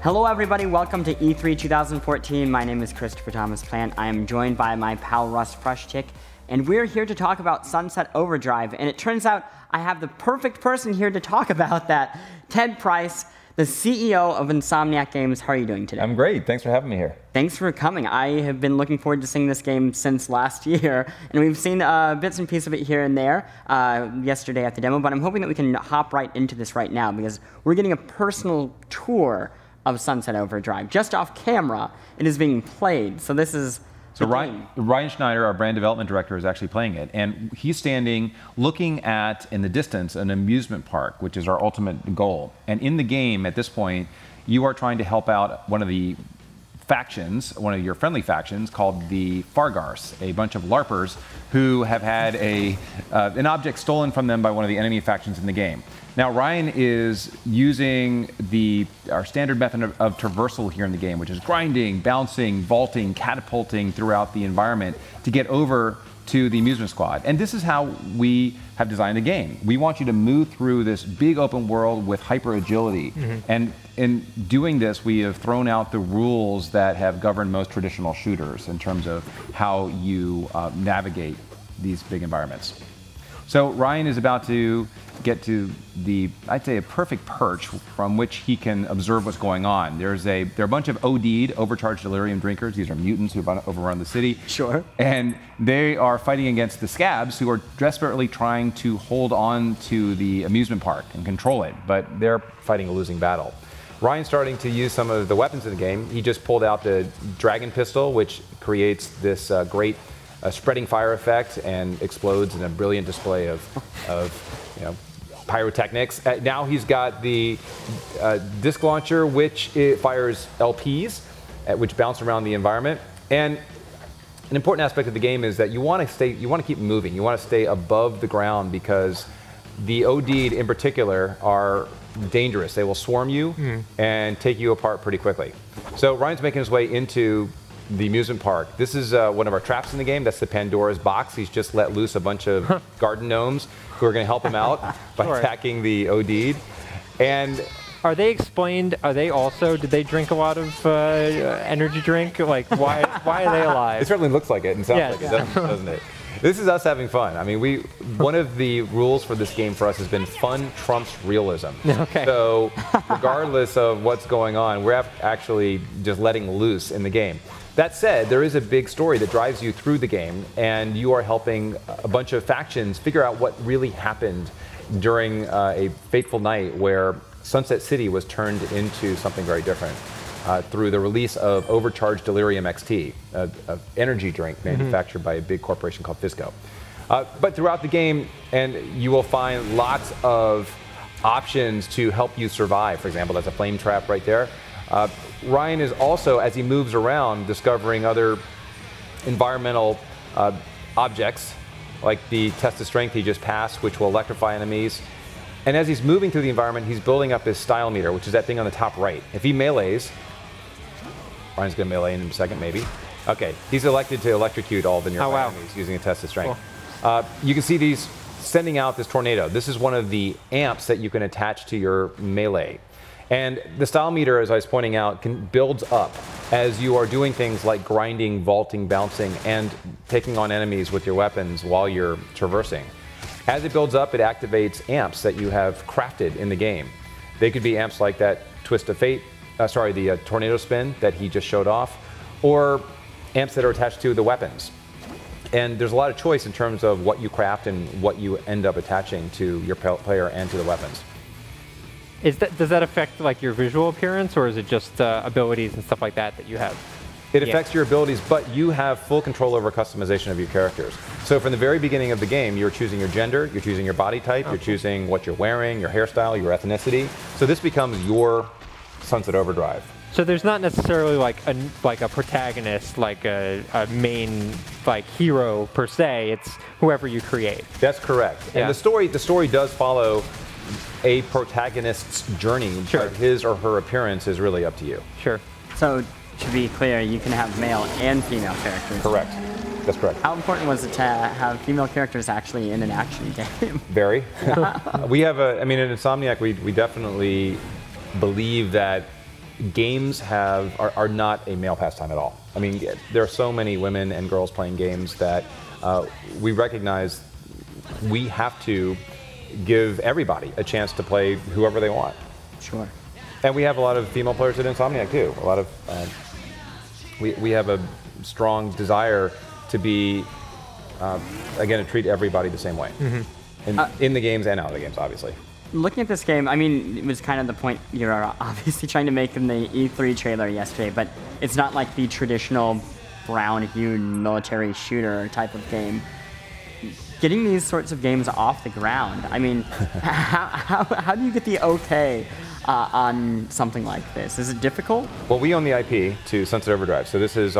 Hello everybody, welcome to E3 2014. My name is Christopher Thomas Plant. I am joined by my pal Russ Frushtick, and we're here to talk about Sunset Overdrive. And it turns out I have the perfect person here to talk about that. Ted Price, the CEO of Insomniac Games. How are you doing today? I'm great. Thanks for having me here. Thanks for coming. I have been looking forward to seeing this game since last year, and we've seen bits and pieces of it here and there yesterday at the demo, but I'm hoping that we can hop right into this right now because we're getting a personal tour of Sunset Overdrive. Just off camera, it is being played, so this is So Ryan Schneider, our brand development director, is actually playing it, and he's standing looking at, in the distance, an amusement park, which is our ultimate goal. And in the game, at this point, you are trying to help out one of the factions, one of your friendly factions, called the Fargars, a bunch of LARPers who have had an object stolen from them by one of the enemy factions in the game. Now, Ryan is using our standard method of traversal here in the game, which is grinding, bouncing, vaulting, catapulting throughout the environment to get over to the amusement squad. And this is how we have designed the game. We want you to move through this big open world with hyper agility. And in doing this, we have thrown out the rules that have governed most traditional shooters in terms of how you navigate these big environments. So Ryan is about to get to I'd say, a perfect perch from which he can observe what's going on. There are a bunch of OD'd, overcharged delirium drinkers. These are mutants who have overrun the city. Sure. And they are fighting against the scabs who are desperately trying to hold on to the amusement park and control it, but they're fighting a losing battle. Ryan's starting to use some of the weapons in the game. He just pulled out the dragon pistol, which creates this great spreading fire effect and explodes in a brilliant display of pyrotechnics. Now he's got the disc launcher, which fires LPs, which bounce around the environment. And an important aspect of the game is that you want to keep moving. You want to stay above the ground because the OD'd in particular are dangerous. They will swarm you and take you apart pretty quickly. So Ryan's making his way into the amusement park. This is one of our traps in the game. That's the Pandora's box. He's just let loose a bunch of garden gnomes who are going to help him out by attacking the OD'd. And are they explained? Are they also? Did they drink a lot of energy drink? Like why are they alive? It certainly looks like it and sounds like it, doesn't it? This is us having fun. I mean, one of the rules for this game for us has been fun trumps realism. Okay. So regardless of what's going on, we're actually just letting loose in the game. That said, there is a big story that drives you through the game, and you are helping a bunch of factions figure out what really happened during a fateful night where Sunset City was turned into something very different through the release of Overcharged Delirium XT, an energy drink manufactured by a big corporation called Fisco. But throughout the game, and you will find lots of options to help you survive. For example, that's a flame trap right there. Ryan is also, as he moves around, discovering other environmental objects, like the test of strength he just passed, which will electrify enemies. And as he's moving through the environment, he's building up his style meter, which is that thing on the top right. If he melees, Ryan's going to melee in a second, maybe. Okay, he's elected to electrocute all the nearby enemies using a test of strength. Cool. You can see these sending out this tornado. This is one of the amps that you can attach to your melee. And the style meter, as I was pointing out, builds up as you are doing things like grinding, vaulting, bouncing, and taking on enemies with your weapons while you're traversing. As it builds up, it activates amps that you have crafted in the game. They could be amps like that Twist of Fate, the Tornado Spin that he just showed off, or amps that are attached to the weapons. And there's a lot of choice in terms of what you craft and what you end up attaching to your player and to the weapons. Does that affect like your visual appearance, or is it just abilities and stuff like that you have? It affects your abilities, but you have full control over customization of your characters. So from the very beginning of the game, you're choosing your gender, you're choosing your body type, you're choosing what you're wearing, your hairstyle, your ethnicity. So this becomes your Sunset Overdrive. So there's not necessarily like a protagonist, like a main hero per se. It's whoever you create. That's correct. Yeah. And the story does follow a protagonist's journey, but his or her appearance is really up to you. Sure. So to be clear, you can have male and female characters. Correct. That's correct. How important was it to have female characters actually in an action game? Very. We have in Insomniac, we definitely believe that games are not a male pastime at all. I mean, there are so many women and girls playing games that we recognize we have to give everybody a chance to play whoever they want. Sure. And we have a lot of female players at Insomniac too. A lot of we have a strong desire to be again to treat everybody the same way in the games and out of the games, obviously. Looking at this game, I mean, it was kind of the point you're obviously trying to make in the E3 trailer yesterday, but it's not like the traditional brown-hued military shooter type of game. Getting these sorts of games off the ground, I mean, how do you get the okay on something like this? Is it difficult? Well, we own the IP to Sunset Overdrive, so this is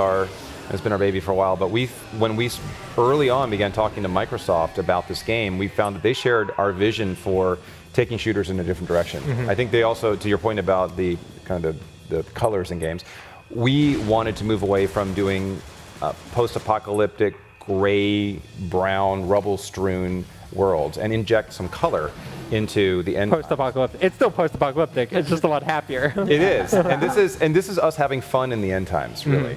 it's been our baby for a while, but when we early on began talking to Microsoft about this game, we found that they shared our vision for taking shooters in a different direction. I think they also, to your point about the kind of the colors in games, we wanted to move away from doing post-apocalyptic, gray, brown, rubble-strewn worlds and inject some color into the end. Post-apocalyptic. It's still post-apocalyptic. It's just a lot happier. It is, and this is us having fun in the end times, really.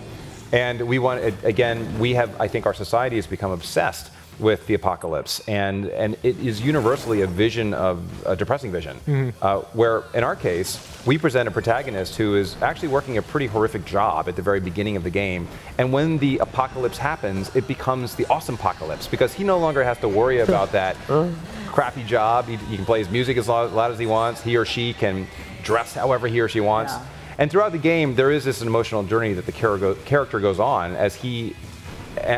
And we want, again, we have, I think our society has become obsessed with the apocalypse, and it is universally a depressing vision, where in our case, we present a protagonist who is actually working a pretty horrific job at the very beginning of the game, and when the apocalypse happens, it becomes the awesome apocalypse, because he no longer has to worry about that crappy job. He can play his music as loud as he wants, he or she can dress however he or she wants. Yeah. And throughout the game, there is this emotional journey that the character goes on as he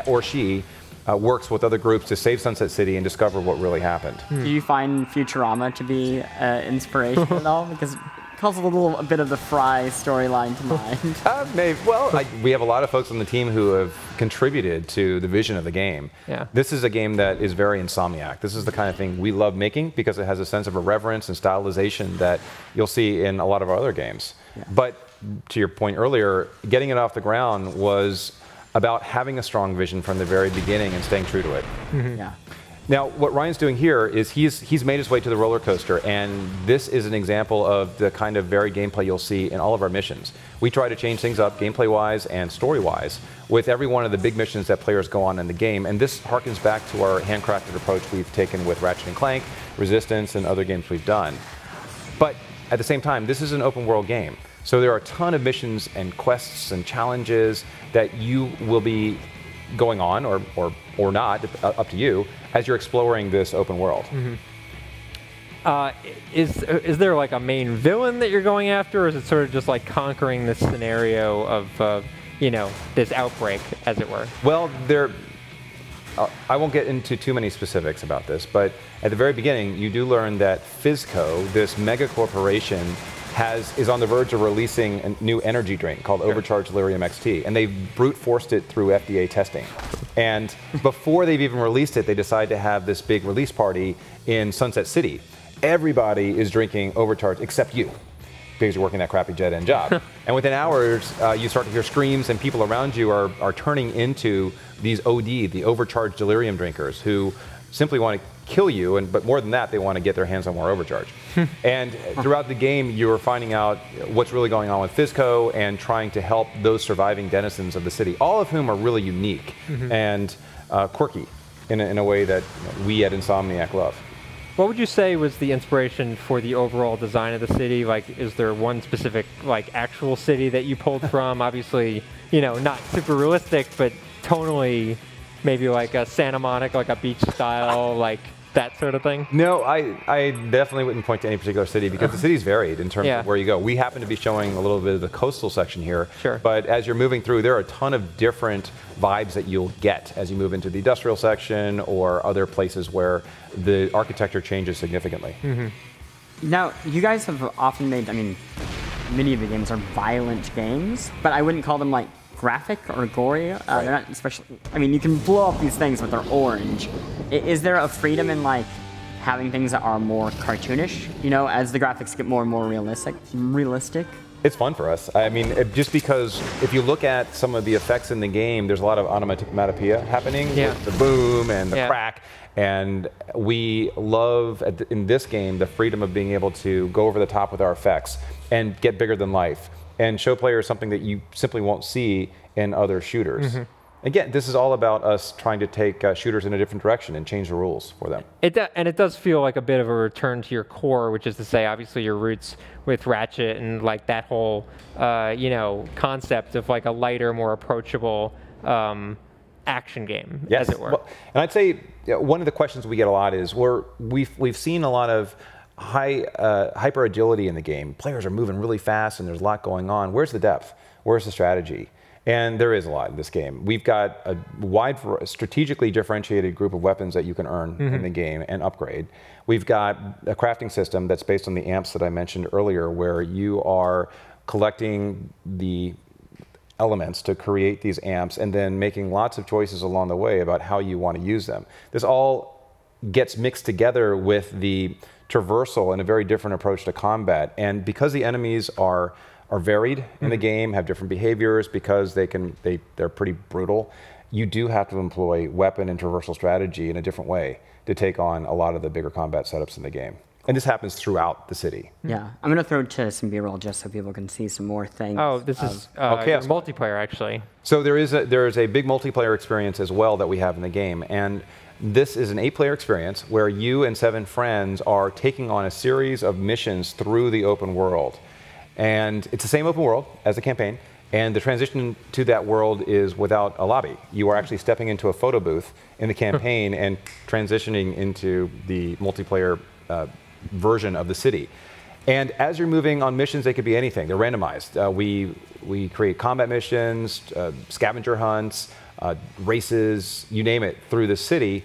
or she works with other groups to save Sunset City and discover what really happened. Do you find Futurama to be inspiration at all? Because it calls a bit of the Fry storyline to mind. Maybe. Well, we have a lot of folks on the team who have contributed to the vision of the game. Yeah. This is a game that is very Insomniac. This is the kind of thing we love making because it has a sense of irreverence and stylization that you'll see in a lot of our other games. Yeah. But to your point earlier, getting it off the ground was about having a strong vision from the very beginning and staying true to it. Yeah. Now, what Ryan's doing here is he's made his way to the roller coaster, and this is an example of the kind of varied gameplay you'll see in all of our missions. We try to change things up gameplay-wise and story-wise with every one of the big missions that players go on in the game, and this harkens back to our handcrafted approach we've taken with Ratchet & Clank, Resistance, and other games we've done. But at the same time, this is an open-world game. So there are a ton of missions and quests and challenges that you will be going on, or not, up to you, as you're exploring this open world. Is there like a main villain that you're going after, or is it sort of just like conquering this scenario of, you know, this outbreak, as it were? Well, I won't get into too many specifics about this, but at the very beginning, you do learn that Fizco, this mega corporation, is on the verge of releasing a new energy drink called Overcharged Delirium XT, and they've brute forced it through FDA testing. And before they've even released it, they decide to have this big release party in Sunset City. Everybody is drinking Overcharged except you, because you're working that crappy jet-end job. And within hours, you start to hear screams, and people around you are turning into these OD, the Overcharged Delirium drinkers, who simply want to kill you, but more than that, they want to get their hands on more Overcharge. And throughout the game, you're finding out what's really going on with Fizco and trying to help those surviving denizens of the city, all of whom are really unique and quirky in a way that we at Insomniac love. What would you say was the inspiration for the overall design of the city? Like, is there one specific, like, actual city that you pulled from? Obviously, you know, not super realistic, but tonally, maybe like a Santa Monica, like a beach style, like that sort of thing? No, I definitely wouldn't point to any particular city because the city's varied in terms of where you go. We happen to be showing a little bit of the coastal section here, but as you're moving through, there are a ton of different vibes that you'll get as you move into the industrial section or other places where the architecture changes significantly. Now, you guys have often made, I mean, many of the games are violent games, but I wouldn't call them like graphic or gory. They're not especially, I mean, you can blow up these things, but they're orange. Is there a freedom in like having things that are more cartoonish, you know, as the graphics get more and more realistic? It's fun for us. I mean, just because if you look at some of the effects in the game, there's a lot of onomatopoeia happening with the boom and the crack. And we love, in this game, the freedom of being able to go over the top with our effects and get bigger than life and show players something that you simply won't see in other shooters. Again, this is all about us trying to take shooters in a different direction and change the rules for them. And it does feel like a bit of a return to your core, which is to say, obviously, your roots with Ratchet and like that whole, you know, concept of like a lighter, more approachable action game, as it were. Well, and I'd say one of the questions we get a lot is we've seen a lot of hyper agility in the game. Players are moving really fast, and there's a lot going on. Where's the depth? Where's the strategy? And there is a lot in this game. We've got a wide, strategically differentiated group of weapons that you can earn in the game and upgrade. We've got a crafting system that's based on the amps that I mentioned earlier, where you are collecting the elements to create these amps and then making lots of choices along the way about how you want to use them. This all gets mixed together with the traversal and a very different approach to combat. And because the enemies are varied in the game, have different behaviors, because they're pretty brutal, you do have to employ weapon and traversal strategy in a different way to take on a lot of the bigger combat setups in the game. And this happens throughout the city. Yeah, I'm going to throw to some B-roll just so people can see some more things. Oh, this is multiplayer, actually. So there is a big multiplayer experience as well that we have in the game. And this is an 8-player experience where you and 7 friends are taking on a series of missions through the open world. And it's the same open world as the campaign, and the transition to that world is without a lobby. You are actually stepping into a photo booth in the campaign and transitioning into the multiplayer version of the city. And as you're moving on missions, they could be anything. They're randomized. We create combat missions, scavenger hunts, races, you name it, through the city.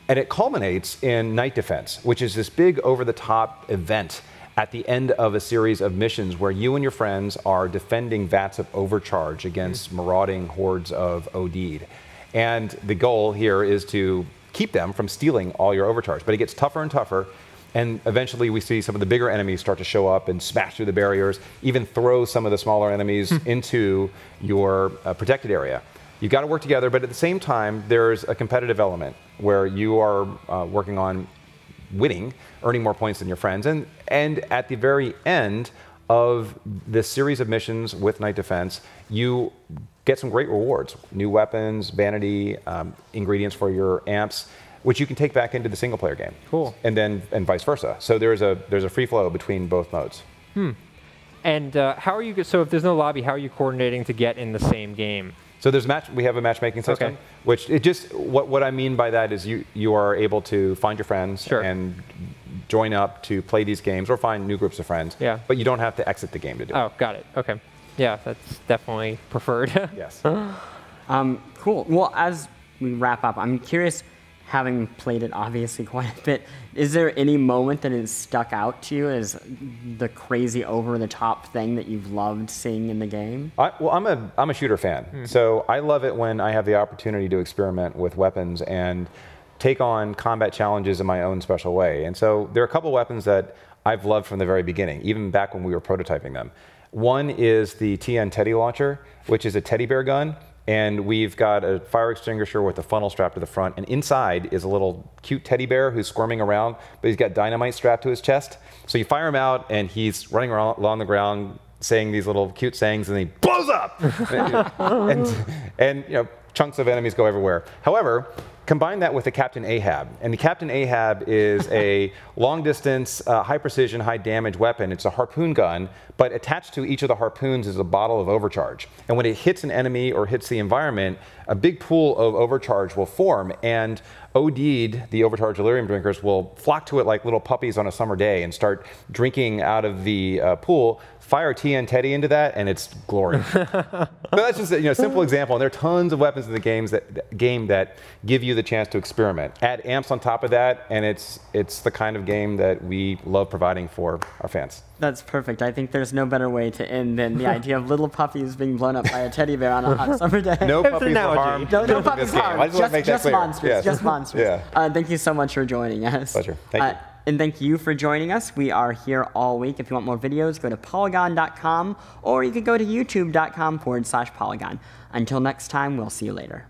And it culminates in Night Defense, which is this big over-the-top event at the end of a series of missions where you and your friends are defending vats of overcharge against marauding hordes of OD'd. And the goal here is to keep them from stealing all your overcharge. But it gets tougher and tougher, and eventually we see some of the bigger enemies start to show up and smash through the barriers, even throw some of the smaller enemies into your protected area. You've got to work together, but at the same time, there's a competitive element where you are working on winning, earning more points than your friends. And at the very end of this series of missions with Night Defense, you get some great rewards. New weapons, vanity, ingredients for your amps, which you can take back into the single-player game. Cool. And vice versa. So there's a free flow between both modes. And how are you, so if there's no lobby, how are you coordinating to get in the same game? So we have a matchmaking system, which it just, what I mean by that is you are able to find your friends and join up to play these games or find new groups of friends, but you don't have to exit the game to do it. Oh, got it. Okay. Yeah, that's definitely preferred. Yes. Cool. Well, as we wrap up, I'm curious, having played it obviously quite a bit, is there any moment that has stuck out to you as the crazy over-the-top thing that you've loved seeing in the game? Well, I'm a shooter fan, so I love it when I have the opportunity to experiment with weapons and take on combat challenges in my own special way. And so there are a couple weapons that I've loved from the very beginning, even back when we were prototyping them. One is the TN Teddy Launcher, which is a teddy bear gun. And we've got a fire extinguisher with a funnel strapped to the front, and inside is a little cute teddy bear who's squirming around, but he's got dynamite strapped to his chest. So you fire him out, and he's running around along the ground saying these little cute sayings, and he blows up! and you know, chunks of enemies go everywhere. However, combine that with the Captain Ahab. And the Captain Ahab is a long-distance, high-precision, high-damage weapon. It's a harpoon gun, but attached to each of the harpoons is a bottle of overcharge. And when it hits an enemy or hits the environment, a big pool of overcharge will form, and OD'd, the overcharge delirium drinkers, will flock to it like little puppies on a summer day and start drinking out of the pool. Fire TN Teddy into that, and it's glory. So that's just a simple example, and there are tons of weapons in the game that give you the chance to experiment. Add amps on top of that, and it's the kind of game that we love providing for our fans. That's perfect. I think there's no better way to end than the idea of little puppies being blown up by a teddy bear on a hot summer day. No puppies were harmed. No puppies harmed. Just monsters. Yes. Just monsters. Yeah. Thank you so much for joining us. Pleasure. Thank you. And thank you for joining us. We are here all week. If you want more videos, go to polygon.com, or you can go to youtube.com/Polygon. Until next time, we'll see you later.